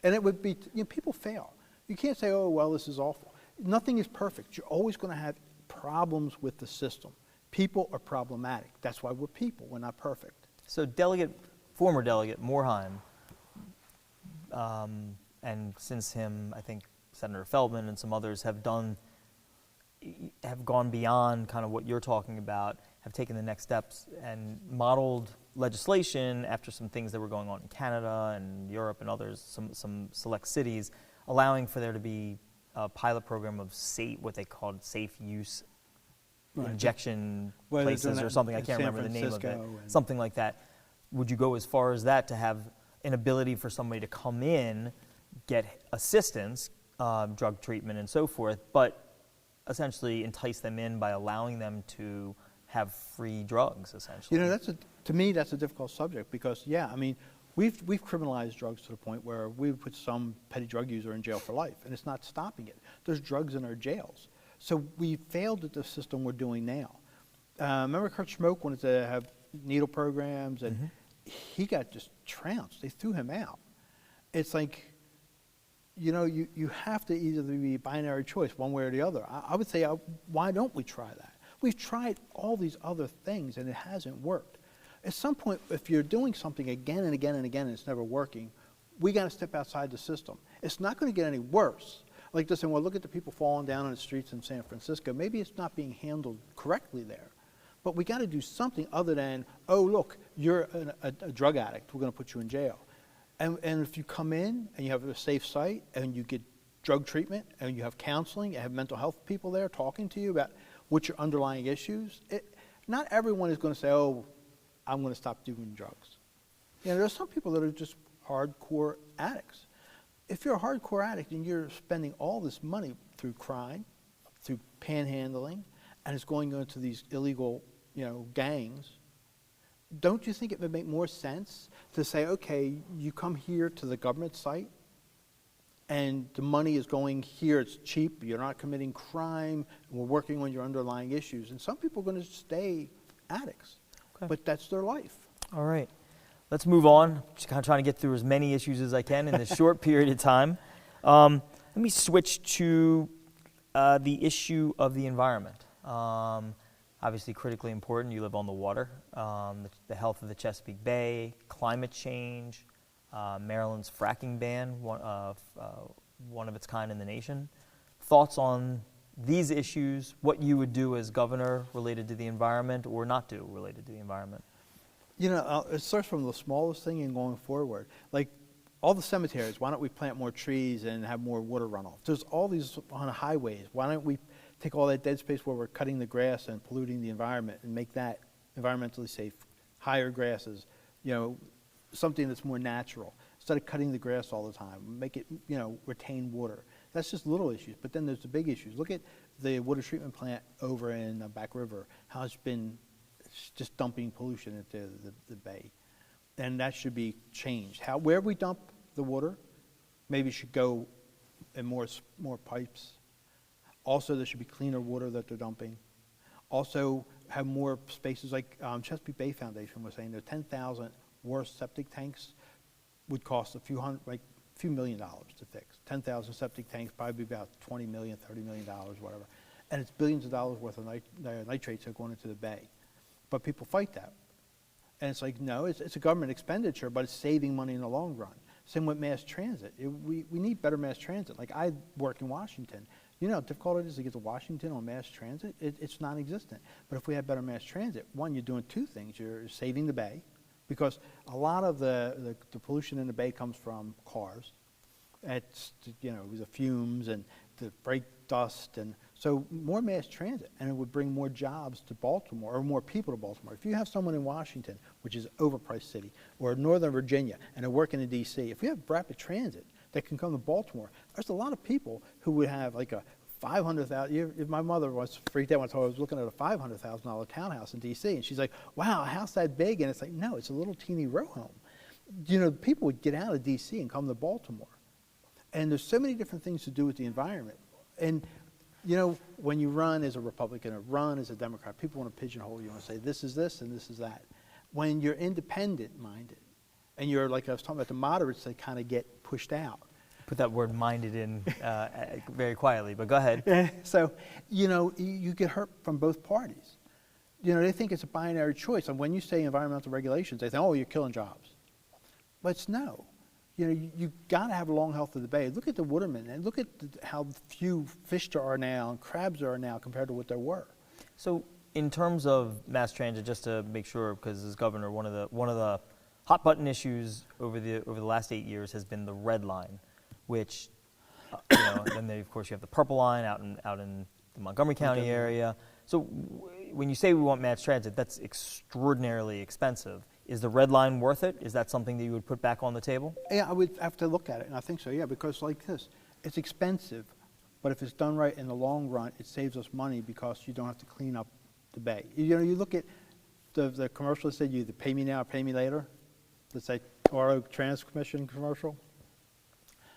And it would be, people fail. You can't say, oh, well, this is awful. Nothing is perfect. You're always going to have problems with the system. People are problematic. That's why we're people. We're not perfect. So former Delegate Morheim, and since him, I think Senator Feldman and some others have gone beyond kind of what you're talking about, have taken the next steps and modeled legislation after some things that were going on in Canada and Europe and others, some select cities, allowing for there to be a pilot program of what they called safe use injection places or something. I can't remember the name of it. Something like that. Would you go as far as that to have an ability for somebody to come in, get assistance, drug treatment and so forth, but essentially entice them in by allowing them to have free drugs, essentially? To me, that's a difficult subject because, we've criminalized drugs to the point where we've put some petty drug user in jail for life, and it's not stopping it. There's drugs in our jails. So we failed at the system we're doing now. Remember Kurt Schmoke wanted to have needle programs, and he got just trounced. They threw him out. It's like, you have to either be binary choice, one way or the other. I would say, why don't we try that? We've tried all these other things, and it hasn't worked. At some point, if you're doing something again and again and again and it's never working, we got to step outside the system. It's not going to get any worse. Like this, and well, look at the people falling down on the streets in San Francisco. Maybe it's not being handled correctly there. But we got to do something other than, oh, look, you're a drug addict. We're going to put you in jail. And if you come in and you have a safe site and you get drug treatment and you have counseling, you have mental health people there talking to you about what's your underlying issues, not everyone is going to say, oh, I'm going to stop doing drugs. You know, there's some people that are just hardcore addicts. If you're a hardcore addict and you're spending all this money through crime, through panhandling, and it's going into these illegal, gangs, don't you think it would make more sense to say, okay, you come here to the government site, and the money is going here, it's cheap, you're not committing crime, and we're working on your underlying issues. And some people are going to stay addicts, but that's their life. All right. Let's move on. Just kind of trying to get through as many issues as I can in this short period of time. Let me switch to the issue of the environment. Obviously critically important. You live on the water. The health of the Chesapeake Bay, climate change, Maryland's fracking ban, one of its kind in the nation. Thoughts on these issues, what you would do as governor related to the environment or not do related to the environment? It starts from the smallest thing and going forward. Like all the cemeteries, why don't we plant more trees and have more water runoff? There's all these on highways. Why don't we take all that dead space where we're cutting the grass and polluting the environment and make that environmentally safe? Higher grasses, something that's more natural. Instead of cutting the grass all the time, make it, retain water. That's just little issues. But then there's the big issues. Look at the water treatment plant over in Back River, how it's been just dumping pollution into the bay. And that should be changed. Where we dump the water, maybe should go in more pipes. Also, there should be cleaner water that they're dumping. Also, have more spaces like Chesapeake Bay Foundation was saying, there are 10,000 worst septic tanks would cost a few million dollars to fix. 10,000 septic tanks, probably about $20 million, $30 million, whatever. And it's billions of dollars worth of nitrates that are going into the bay. But people fight that. And it's like, no, it's a government expenditure, but it's saving money in the long run. Same with mass transit. We need better mass transit. Like I work in Washington. You know how difficult it is to get to Washington on mass transit? It's non-existent. But if we have better mass transit, one, you're doing two things. You're saving the bay, because a lot of the pollution in the bay comes from cars. It's, the fumes and the brake dust. And so more mass transit, and it would bring more jobs to Baltimore, or more people to Baltimore. If you have someone in Washington, which is an overpriced city, or Northern Virginia, and they're working in D.C., if we have rapid transit that can come to Baltimore, there's a lot of people who would have like a $500,000. If my mother was freaked out when I was looking at a $500,000 townhouse in D.C., and she's like, wow, a house that big? And it's like, no, it's a little teeny row home. People would get out of D.C. and come to Baltimore. And there's so many different things to do with the environment. And, when you run as a Republican or run as a Democrat, people want to pigeonhole you and say, this is this and this is that. When you're independent-minded, and you're, like I was talking about, the moderates, they kind of get pushed out. Put that word minded in very quietly, but go ahead. So, you get hurt from both parties. They think it's a binary choice. And when you say environmental regulations, they think, oh, you're killing jobs. But it's no. You got to have a long health of the bay. Look at the watermen, and look at how few fish there are now and crabs there are now compared to what there were. So, in terms of mass transit, just to make sure, because as governor, one of the hot button issues over the last 8 years has been the red line, which then of course you have the purple line out in the Montgomery County area. So when you say we want mass transit, that's extraordinarily expensive. Is the red line worth it? Is that something that you would put back on the table? Yeah, I would have to look at it, and I think so, yeah, because like this, it's expensive, but if it's done right in the long run, it saves us money because you don't have to clean up the bay. You look at the commercial that said you either pay me now or pay me later. Let's say RO Trans Commission commercial.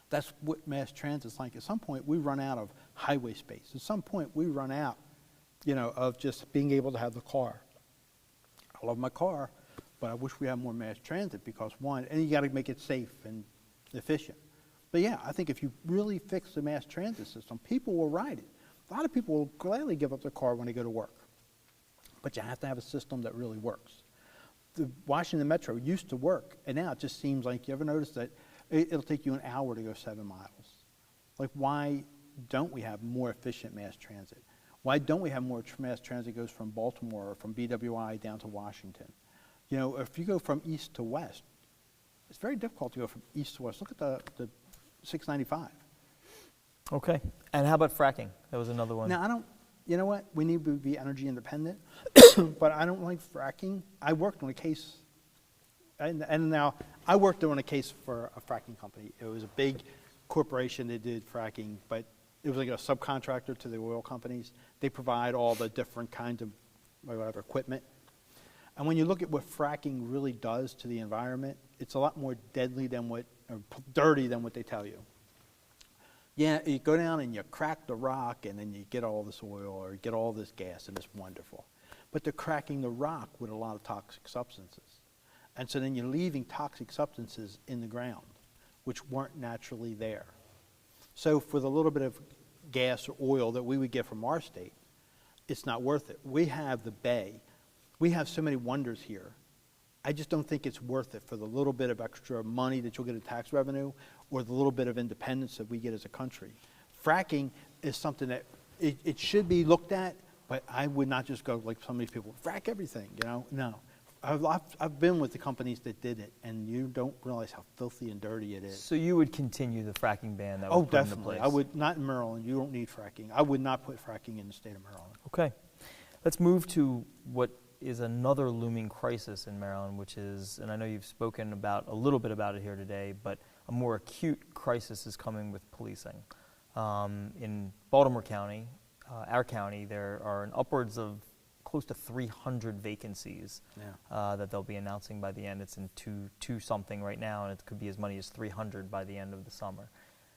That's what mass transit's like. At some point, we run out of highway space. At some point, we run out, of just being able to have the car. I love my car, but I wish we had more mass transit because one, and you got to make it safe and efficient. But yeah, I think if you really fix the mass transit system, people will ride it. A lot of people will gladly give up their car when they go to work. But you have to have a system that really works. the Washington Metro used to work, and now it just seems like, you ever notice that it'll take you an hour to go 7 miles? Like, why don't we have more efficient mass transit? Why don't we have more mass transit that goes from Baltimore or from BWI down to Washington? You know, if you go from east to west, it's very difficult to go from east to west. Look at the 695. Okay. And how about fracking? That was another one. Now, you know what? We need to be energy independent, but I don't like fracking. I worked on a case, and now I worked on a case for a fracking company. It was a big corporation that did fracking, but it was like a subcontractor to the oil companies. They provide all the different kinds of whatever equipment. And when you look at what fracking really does to the environment, it's a lot more deadly than or dirty than what they tell you. Yeah, you go down and you crack the rock and then you get all this oil or you get all this gas and it's wonderful. But they're cracking the rock with a lot of toxic substances. And so then you're leaving toxic substances in the ground, which weren't naturally there. So for the little bit of gas or oil that we would get from our state, it's not worth it. We have the bay. We have so many wonders here. I just don't think it's worth it for the little bit of extra money that you'll get in tax revenue or the little bit of independence that we get as a country. Fracking is something that it should be looked at, but I would not just go like some of these people, frack everything, you know? No. I've been with the companies that did it, and you don't realize how filthy and dirty it is. So you would continue the fracking ban that was put into place? I would. Not in Maryland. You don't need fracking. I would not put fracking in the state of Maryland. Okay. Let's move to what is another looming crisis in Maryland, which is, and I know you've spoken about a little bit about it here today, but a more acute crisis is coming with policing. In Baltimore County, our county, there are upwards of close to 300 vacancies that they'll be announcing by the end. It's in two something right now, and it could be as many as 300 by the end of the summer.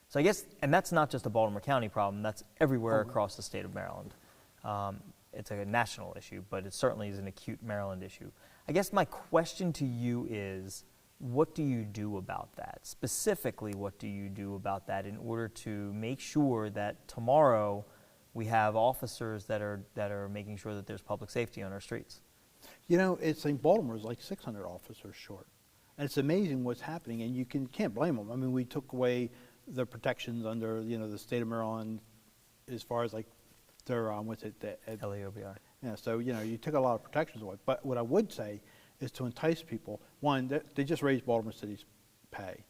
So I guess, and that's not just a Baltimore County problem, that's everywhere across the state of Maryland. It's a national issue, but it certainly is an acute Maryland issue. I guess my question to you is, what do you do about that? Specifically, what do you do about that in order to make sure that tomorrow we have officers that are making sure that there's public safety on our streets? You know, it's like Baltimore's like 600 officers short. And it's amazing what's happening, and you can't blame them. I mean, we took away the protections under, the state of Maryland as far as like their, LAOBR. Yeah, so, you took a lot of protections away. But what I would say is to entice people, one, they just raised Baltimore City's pay.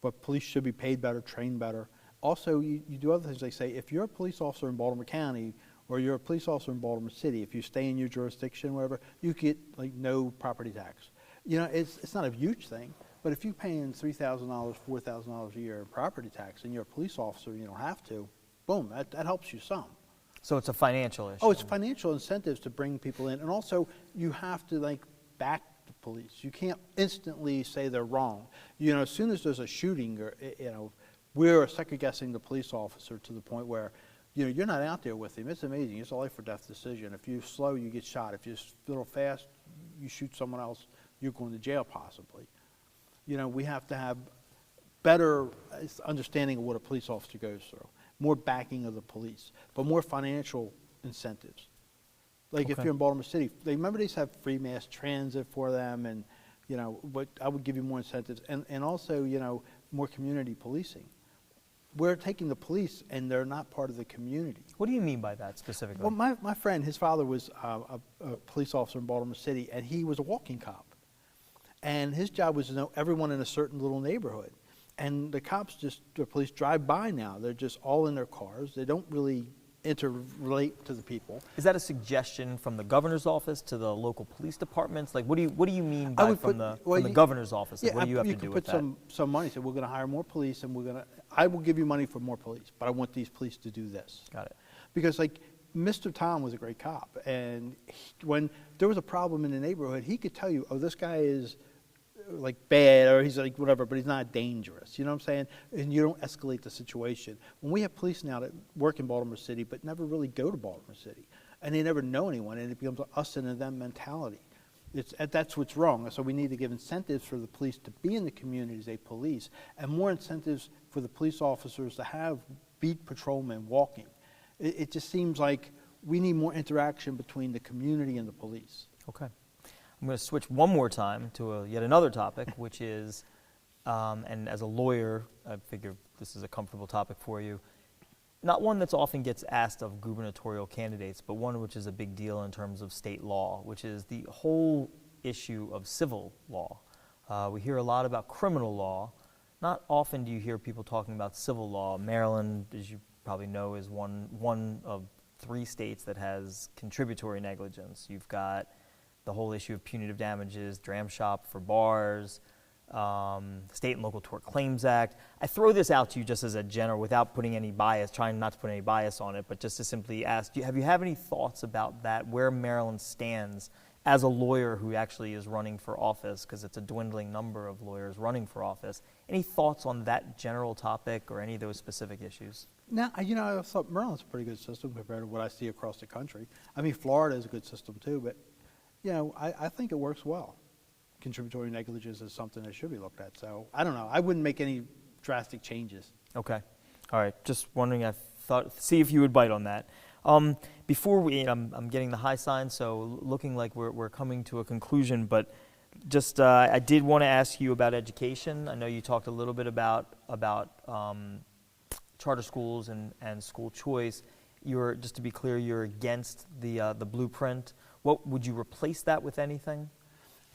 But police should be paid better, trained better. Also, you do other things. They say, if you're a police officer in Baltimore County or you're a police officer in Baltimore City, if you stay in your jurisdiction, whatever, you get like no property tax. It's not a huge thing, but if you're paying $3,000, $4,000 a year in property tax and you're a police officer and you don't have to, boom, that helps you some. So it's a financial issue. Oh, it's financial incentives to bring people in. And also, you have to back the police. You can't instantly say they're wrong. As soon as there's a shooting, or, we're second-guessing the police officer to the point where, you're not out there with him. It's amazing. It's a life-or-death decision. If you're slow, you get shot. If you're a little fast, you shoot someone else, you're going to jail possibly. We have to have better understanding of what a police officer goes through, more backing of the police, but more financial incentives. Like if you're in Baltimore City, remember they used to have free mass transit for them, and but I would give you more incentives, and also more community policing. We're taking the police, and they're not part of the community. What do you mean by that specifically? Well, my friend, his father was a police officer in Baltimore City, and he was a walking cop. And his job was to know everyone in a certain little neighborhood. And the police drive by now. They're just all in their cars. They don't really interrelate to the people. Is that a suggestion from the governor's office to the local police departments? Like, what do you mean by from the governor's office? Like, what do you have to do with that? You could put some money. Say, we're going to hire more police, and I will give you money for more police, but I want these police to do this. Got it. Because Mr. Tom was a great cop, and when there was a problem in the neighborhood, he could tell you, oh, this guy is bad, or he's whatever, but he's not dangerous. You know what I'm saying? And you don't escalate the situation. When we have police now that work in Baltimore City but never really go to Baltimore City, and they never know anyone, and it becomes an us and them mentality. That's what's wrong. So we need to give incentives for the police to be in the communities they police, and more incentives for the police officers to have beat patrolmen walking. It just seems like we need more interaction between the community and the police. Okay. I'm going to switch one more time to yet another topic, which is, and as a lawyer, I figure this is a comfortable topic for you, not one that's often gets asked of gubernatorial candidates, but one which is a big deal in terms of state law, which is the whole issue of civil law. We hear a lot about criminal law. Not often do you hear people talking about civil law. Maryland, as you probably know, is one of 3 states that has contributory negligence. You've got the whole issue of punitive damages, dram shop for bars, State and Local Tort Claims Act. I throw this out to you just as a general, without putting any bias, trying not to put any bias on it, but just to simply ask, have you any thoughts about that, where Maryland stands as a lawyer who actually is running for office, because it's a dwindling number of lawyers running for office? Any thoughts on that general topic or any of those specific issues? Now, I thought Maryland's a pretty good system compared to what I see across the country. I mean, Florida is a good system too, but, I think it works well. Contributory negligence is something that should be looked at. So, I don't know. I wouldn't make any drastic changes. Okay. All right. Just wondering, see if you would bite on that. Before I'm getting the high sign, so looking like we're coming to a conclusion, but just I did want to ask you about education. I know you talked a little bit about charter schools and school choice. Just to be clear, you're against the blueprint. What would you replace that with? Anything?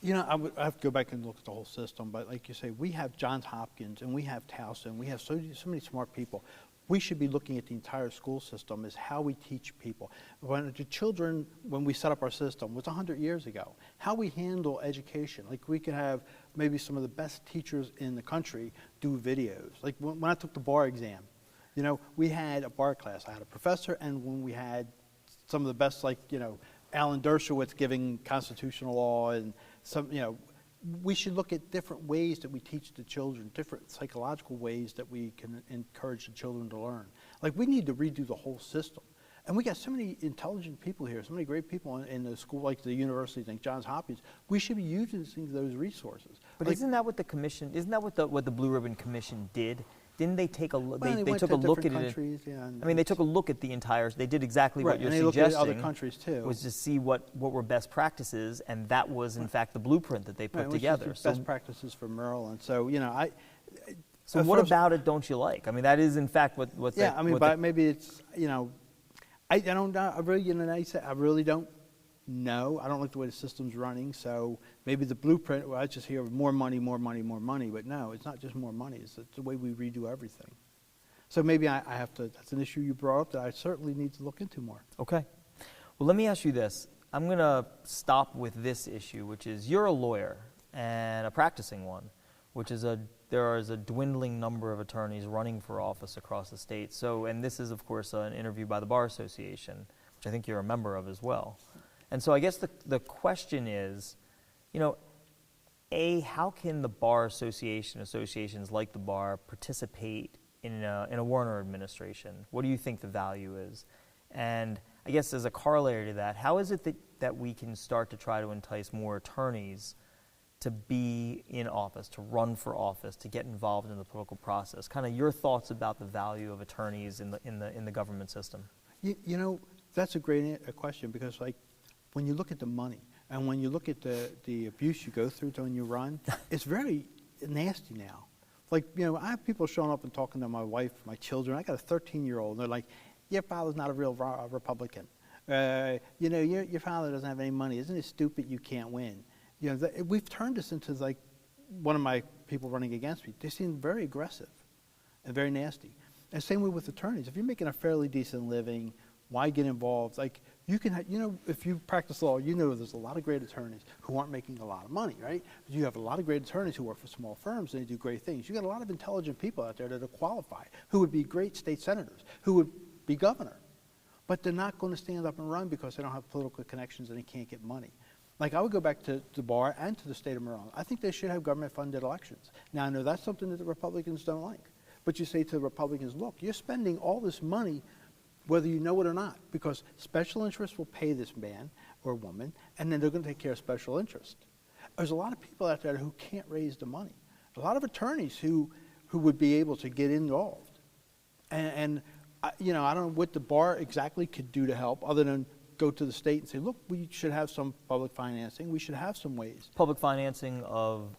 I have to go back and look at the whole system, but like you say, we have Johns Hopkins and we have Towson, we have so many smart people. We should be looking at the entire school system as how we teach people. When the children, when we set up our system, was 100 years ago. How we handle education. Like we could have maybe some of the best teachers in the country do videos. Like when I took the bar exam, we had a bar class. I had a professor, and when we had some of the best, Alan Dershowitz giving constitutional law and some, we should look at different ways that we teach the children, different psychological ways that we can encourage the children to learn. Like we need to redo the whole system. And we got so many intelligent people here, so many great people in the school, like the universities, like Johns Hopkins. We should be using those resources. But isn't that what the Blue Ribbon Commission did? Didn't they take a look? Well, they took a look at countries, it. Yeah, I mean, they took a look at the entire. They did exactly what you're suggesting. Right, and they looked at other countries too. Was to see what were best practices, and that was in fact the blueprint that they put together. So best practices for Maryland. So So what about it don't you like? I mean, that is in fact what. Yeah, but maybe it's I don't know. I really don't know. I don't like the way the system's running. So maybe the blueprint. Well, I just hear more money, more money, more money. But no, it's not just more money. It's the way we redo everything. So maybe I have to. That's an issue you brought up that I certainly need to look into more. Okay. Well, let me ask you this. I'm going to stop with this issue, which is you're a lawyer and a practicing one, which is there is a dwindling number of attorneys running for office across the state. So, and this is of course an interview by the Bar Association, which I think you're a member of as well. And so I guess the question is, how can the Bar Association, associations like the Bar, participate in a Werner administration? What do you think the value is? And I guess as a corollary to that, how is it that we can start to try to entice more attorneys to be in office, to run for office, to get involved in the political process? Kind of your thoughts about the value of attorneys in the government system. That's a great question because when you look at the money and when you look at the abuse you go through when you run, it's very nasty now. I have people showing up and talking to my wife, my children. I got a 13-year-old, and they're like, your father's not a real Republican. Your father doesn't have any money. Isn't it stupid you can't win? We've turned this into one of my people running against me. They seem very aggressive and very nasty. And same way with attorneys. If you're making a fairly decent living, why get involved? You can, if you practice law, there's a lot of great attorneys who aren't making a lot of money, right? You have a lot of great attorneys who work for small firms and they do great things. You got a lot of intelligent people out there that are qualified, who would be great state senators, who would be governor, but they're not going to stand up and run because they don't have political connections and they can't get money. I would go back to the Bar and to the state of Maryland. I think they should have government-funded elections. Now, I know that's something that the Republicans don't like, but you say to the Republicans, look, you're spending all this money whether you know it or not, because special interests will pay this man or woman, and then they're going to take care of special interest. There's a lot of people out there who can't raise the money. A lot of attorneys who would be able to get involved. And I don't know what the Bar exactly could do to help, other than go to the state and say, look, we should have some public financing. We should have some ways. Public financing of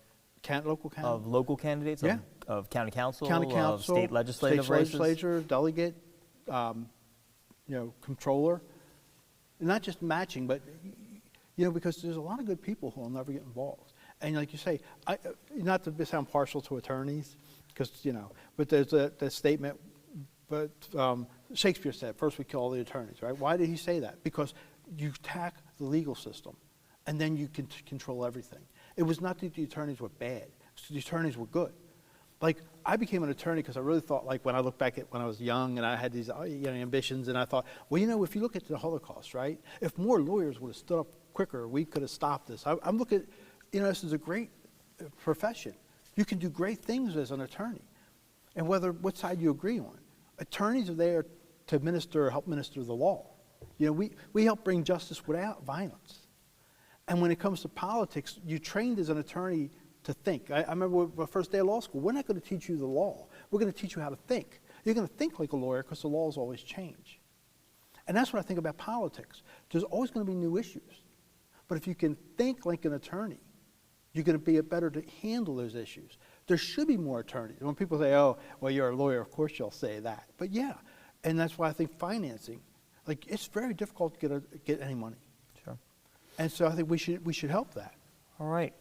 local candidates, Yeah. of county council, Council, of state legislative races. legislature, delegate, controller. And not just matching, but, because there's a lot of good people who will never get involved. And like you say, not to sound partial to attorneys, because, but there's the statement, but Shakespeare said, first we kill all the attorneys, right? Why did he say that? Because you attack the legal system, and then you can control everything. It was not that the attorneys were bad. The attorneys were good. Like, I became an attorney because I really thought, like, when I look back at when I was young and I had these ambitions, and I thought, well, if you look at the Holocaust, right? If more lawyers would have stood up quicker, we could have stopped this. I'm looking, this is a great profession. You can do great things as an attorney, and what side you agree on. Attorneys are there to help minister the law. We help bring justice without violence. And when it comes to politics, you're trained as an attorney to think. I remember my first day of law school, we're not going to teach you the law. We're going to teach you how to think. You're going to think like a lawyer because the laws always change. And that's what I think about politics. There's always going to be new issues. But if you can think like an attorney, you're going to be better to handle those issues. There should be more attorneys. When people say, oh, well, you're a lawyer, of course you'll say that. But yeah, and that's why I think financing, it's very difficult to get any money. Sure. And so I think we should help that. All right.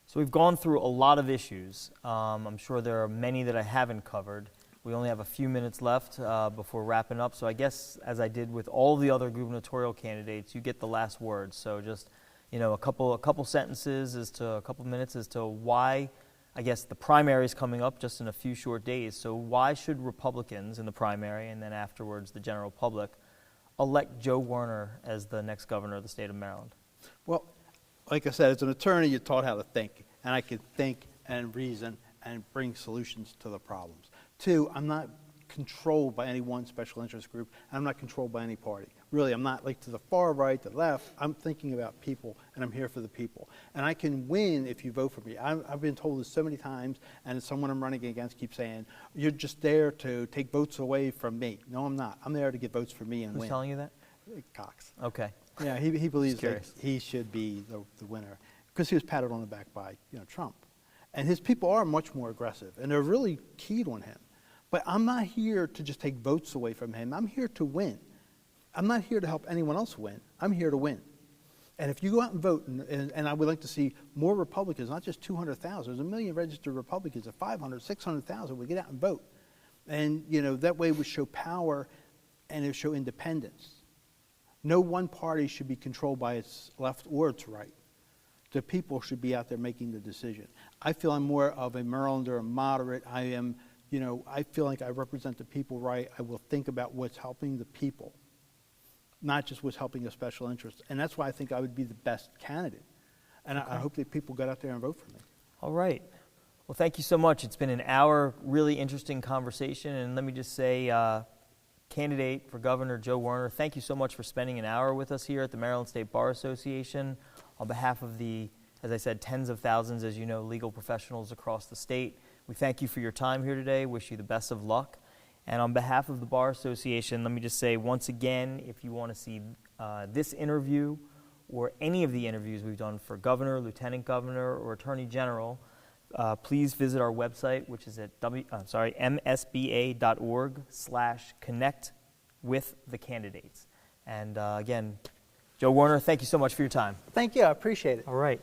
So we've gone through a lot of issues. I'm sure there are many that I haven't covered. We only have a few minutes left before wrapping up. So I guess, as I did with all the other gubernatorial candidates, you get the last word. So just, a couple sentences a couple minutes as to why, I guess, the primary is coming up just in a few short days. So why should Republicans in the primary, and then afterwards the general public, elect Joe Werner as the next governor of the state of Maryland? Well, like I said, as an attorney, you're taught how to think. And I can think and reason and bring solutions to the problems. 2, I'm not controlled by any one special interest group, and I'm not controlled by any party. Really, I'm not to the far right, the left. I'm thinking about people, and I'm here for the people. And I can win if you vote for me. I've been told this so many times, and someone I'm running against keeps saying, you're just there to take votes away from me. No, I'm not. I'm there to get votes for me and win. Who's telling you that? Cox. Okay. Yeah, he believes that he should be the winner because he was patted on the back by Trump. And his people are much more aggressive, and they're really keyed on him. But I'm not here to just take votes away from him. I'm here to win. I'm not here to help anyone else win. I'm here to win. And if you go out and vote, and I would like to see more Republicans, not just 200,000. There's 1 million registered Republicans. If 500, 600,000 would get out and vote. And, that way it would show power and it would show independence. No one party should be controlled by its left or its right. The people should be out there making the decision. I feel I'm more of a Marylander, a moderate. I am, I feel like I represent the people right. I will think about what's helping the people, not just what's helping a special interest. And that's why I think I would be the best candidate. And I hope that people get out there and vote for me. All right. Well, thank you so much. It's been an hour, really interesting conversation. And let me just say, candidate for Governor Joe Werner, thank you so much for spending an hour with us here at the Maryland State Bar Association. On behalf of the, as I said, tens of thousands, as you know, legal professionals across the state, we thank you for your time here today. Wish you the best of luck. And on behalf of the Bar Association, let me just say once again, if you want to see this interview or any of the interviews we've done for governor, lieutenant governor, or attorney general, please visit our website, which is at msba.org/connect with the candidates. And again, Joe Werner, thank you so much for your time. Thank you. I appreciate it. All right.